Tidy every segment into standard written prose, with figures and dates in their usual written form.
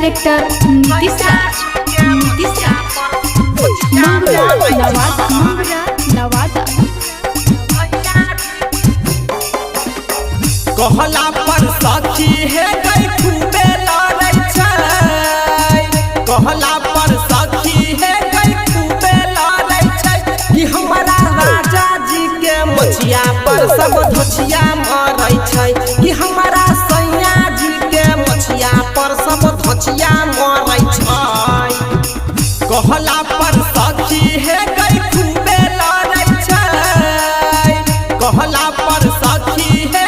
Director Nitish Raj. Mangra Nawada. कहला पर सखी है गई खूबे लड़ै छै, कहला पर सखी है गई खूबे लड़ै छै कि हमारा राजा जी के मछिया पर सब धोछिया मरै छै, कि हमारा सैया जी के मछिया पर सब धोछिया मरै छै। कहला पर सखी है गई खूबे लड़ै छै, कहला पर सखी है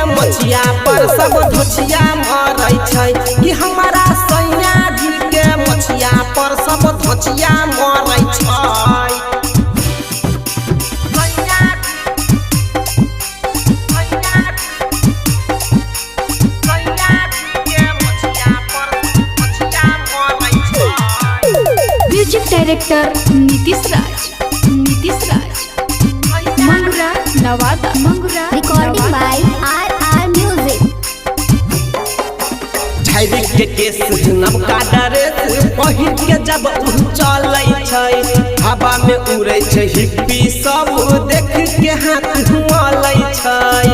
मछिया पर सब धोछिया मरै छै, कि हमारा सैया जी के मछिया पर सब धोछिया मरै छै। Music director Nitish Raj. Mangra Nawada. Recording by R music. झैरी के केस नवका ड्रेस पहिर के जब चलै छै, हवा में उड़ै छै हिप्पी सब देख के हाथ मलै छै।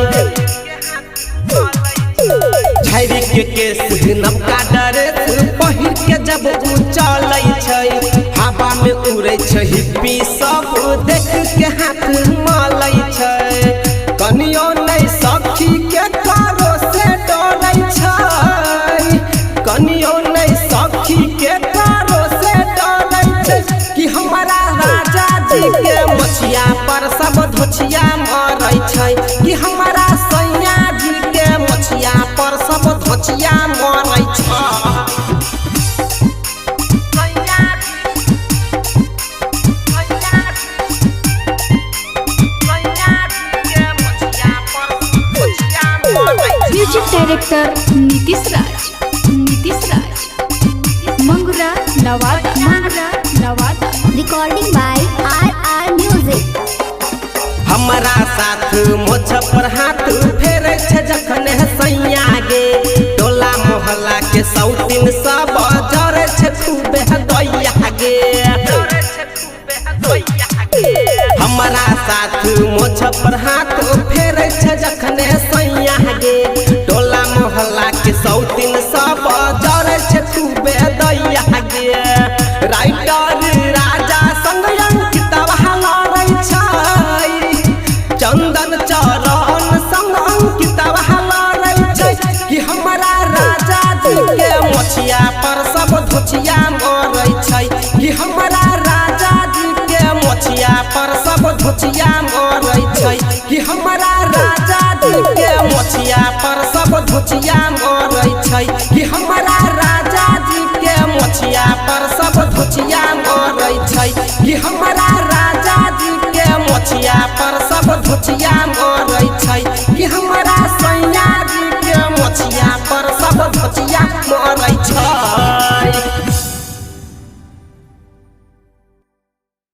झैरी के केस नवका ड्रेस पहिर के जब चलै छै, हवा में उड़ै छै हिप्पी सब देख के हाथ मलै छै। कनियो नहीं सखी के कारो से डरै छै, कनियो नहीं सखी के कारो से डरै छै, कि हमारा राजा जी के मछिया पर सब धोछिया मरै छै, कि हमारा सैया जी के मछिया पर सब धोछिया मरै छै। Music director Nitish Raj. Mangra Nawada. Recording by R music. हमारा साथ मोछ पर हाथ फेरे छै जखन सैया गे, टोला मोहल्ला के सौतीन सब जरे छै खूबे दैया गे। हमारा साथ मोछ पर हाथ फेरे छै जखन सैया गे, टोला मोहल्ला के सौतीन सब जरे छै खूबे दैया गे। राइटर राजा संग अंकितवा लड़ै छै, चंदन चरण संग अंकितवा लड़ै छै, कि हमारा राजा जी के मछिया पर सब धोछिया मरै छै, कि हमारा राजा जी के मछिया पर सब धोछिया